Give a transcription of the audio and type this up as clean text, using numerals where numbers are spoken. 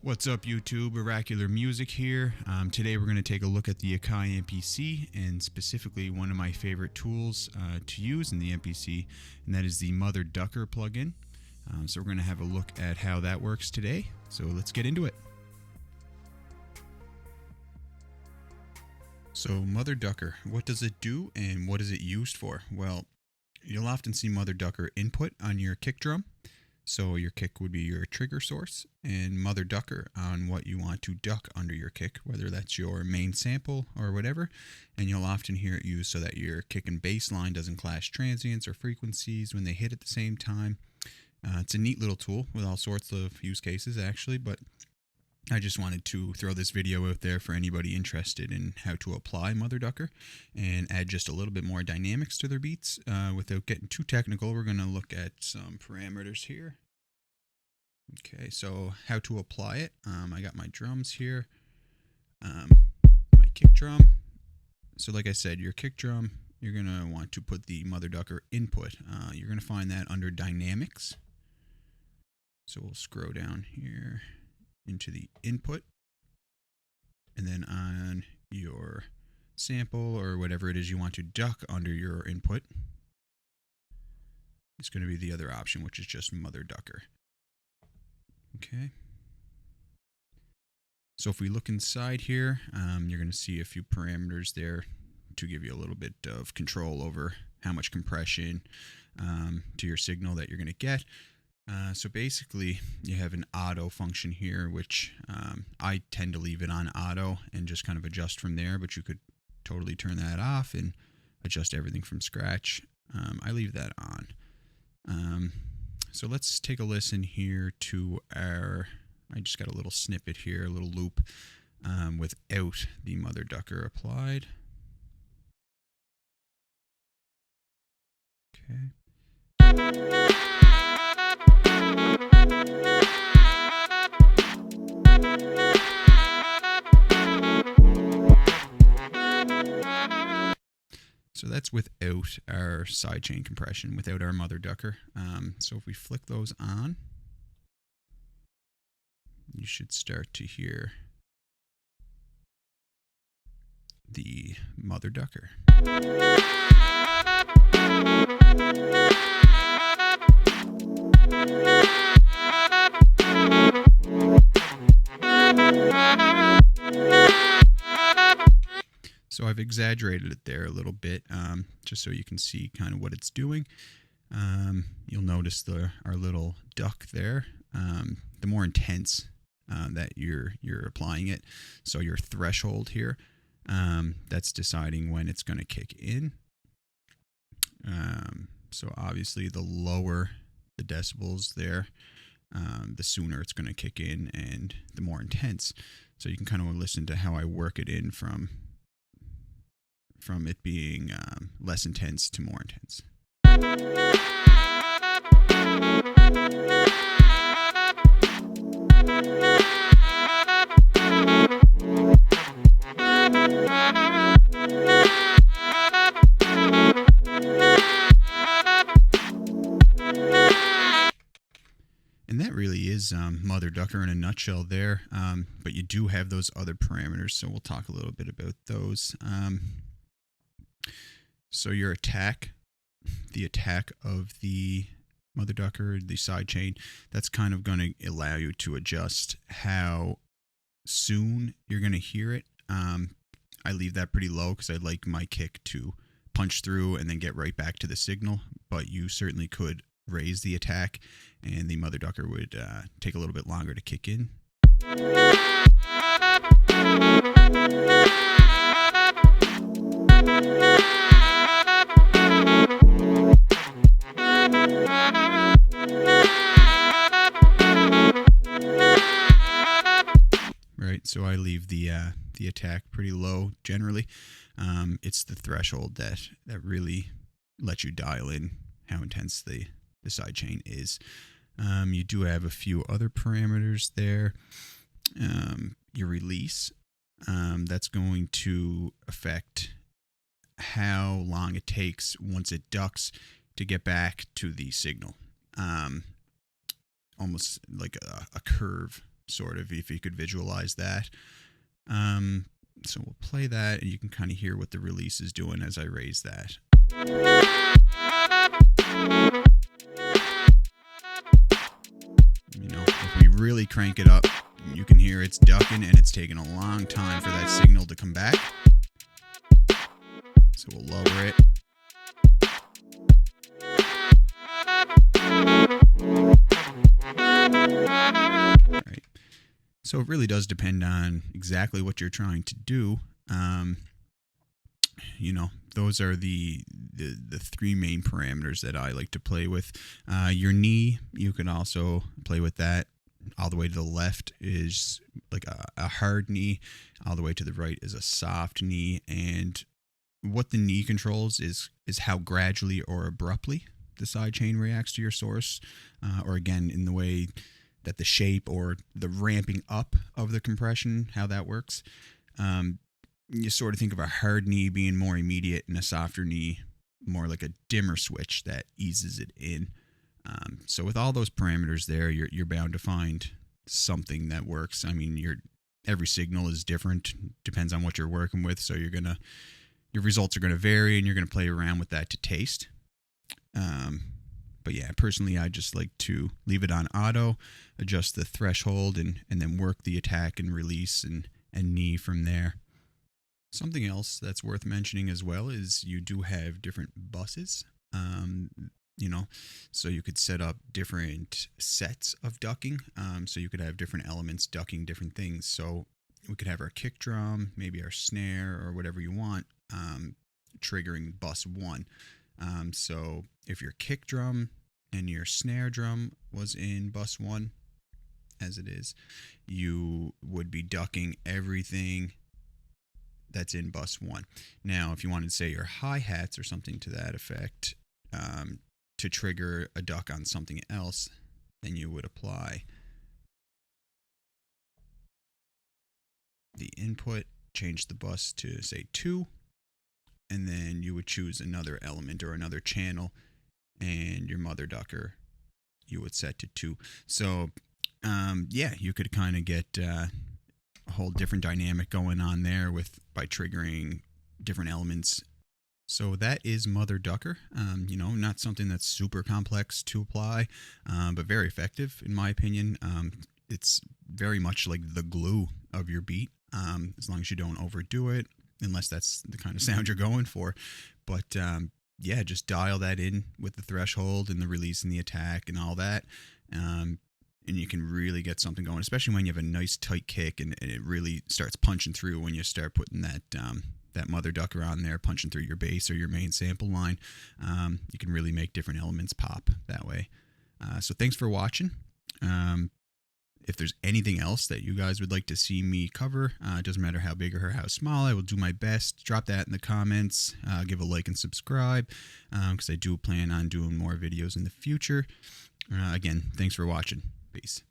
What's up, YouTube? Oracular Music here. Today we're going to take a look at the Akai MPC, and specifically one of my favorite tools to use in the MPC, and that is the Motherducker plugin. So we're going to have a look at how that works today. So let's get into it. So Motherducker, what does it do and what is it used for? Well, you'll often see Motherducker input on your kick drum. So your kick would be your trigger source, and Motherducker on what you want to duck under your kick, whether that's your main sample or whatever. And you'll often hear it used so that your kick and bass line doesn't clash transients or frequencies when they hit at the same time. It's a neat little tool with all sorts of use cases, actually, but I just wanted to throw this video out there for anybody interested in how to apply Motherducker and add just a little bit more dynamics to their beats. Without getting too technical, we're going to look at some parameters here. Okay, so how to apply it. I got my drums here, my kick drum. So like I said, your kick drum, you're going to want to put the Motherducker input. You're going to find that under Dynamics. So we'll scroll down here into the input, and then on your sample or whatever it is you want to duck under your input, it's going to be the other option, which is just Motherducker. Okay. So if we look inside here, you're going to see a few parameters there to give you a little bit of control over how much compression to your signal that you're going to get. So basically, you have an auto function here, which I tend to leave it on auto and just kind of adjust from there, but you could totally turn that off and adjust everything from scratch. I leave that on. So let's take a listen here to I just got a little snippet here, a little loop without the Motherducker applied. Okay. So that's without our sidechain compression, without our Motherducker. So if we flick those on, you should start to hear the Motherducker. So I've exaggerated it there a little bit, just so you can see kind of what it's doing. You'll notice our little duck there. The more intense that you're applying it, so your threshold here, that's deciding when it's going to kick in. So obviously, the lower the decibels there, the sooner it's going to kick in, and the more intense. So you can kind of listen to how I work it in from it being less intense to more intense. And that really is Motherducker in a nutshell there, but you do have those other parameters, so we'll talk a little bit about those. So your attack, the attack of the Motherducker, the sidechain, that's kind of going to allow you to adjust how soon you're going to hear it. I leave that pretty low because I like my kick to punch through and then get right back to the signal, but you certainly could raise the attack, and the Motherducker would take a little bit longer to kick in. Right, so I leave the attack pretty low generally. It's the threshold that really lets you dial in how intense the sidechain is. You do have a few other parameters there. Your release, that's going to affect how long it takes once it ducks to get back to the signal. Almost like a curve sort of, if you could visualize that. So we'll play that, and you can kind of hear what the release is doing as I raise that. If we really crank it up, you can hear it's ducking, and it's taking a long time for that signal to come back. So we'll lower it. All right. So it really does depend on exactly what you're trying to do. Those are the three main parameters that I like to play with. Your knee, you can also play with that. All the way to the left is like a hard knee. All the way to the right is a soft knee. And what the knee controls is how gradually or abruptly the sidechain reacts to your source, or again, in the way that the shape or the ramping up of the compression, how that works. You sort of think of a hard knee being more immediate and a softer knee more like a dimmer switch that eases it in. So with all those parameters there, you're bound to find something that works. I mean, every signal is different, depends on what you're working with. So your results are gonna vary, and you're gonna play around with that to taste. But yeah, personally, I just like to leave it on auto, adjust the threshold, and then work the attack and release and knee from there. Something else that's worth mentioning as well is you do have different buses. So you could set up different sets of ducking. So you could have different elements ducking different things. So we could have our kick drum, maybe our snare, or whatever you want, triggering bus 1. So if your kick drum and your snare drum was in bus 1, as it is, you would be ducking everything that's in bus 1. Now, if you wanted to say your hi-hats or something to that effect, to trigger a duck on something else, then you would apply the input, change the bus to say 2, and then you would choose another element or another channel, and your Motherducker you would set to 2. So you could kind of get a whole different dynamic going on there by triggering different elements. So that is Motherducker. Not something that's super complex to apply, but very effective in my opinion. It's very much like the glue of your beat, as long as you don't overdo it, unless that's the kind of sound you're going for. But just dial that in with the threshold and the release and the attack and all that. And you can really get something going, especially when you have a nice tight kick and it really starts punching through when you start putting that Motherducker on there, punching through your bass or your main sample line. You can really make different elements pop that way. So thanks for watching. If there's anything else that you guys would like to see me cover, it doesn't matter how big or how small, I will do my best. Drop that in the comments. Give a like and subscribe, because I do plan on doing more videos in the future. Again, thanks for watching. Peace.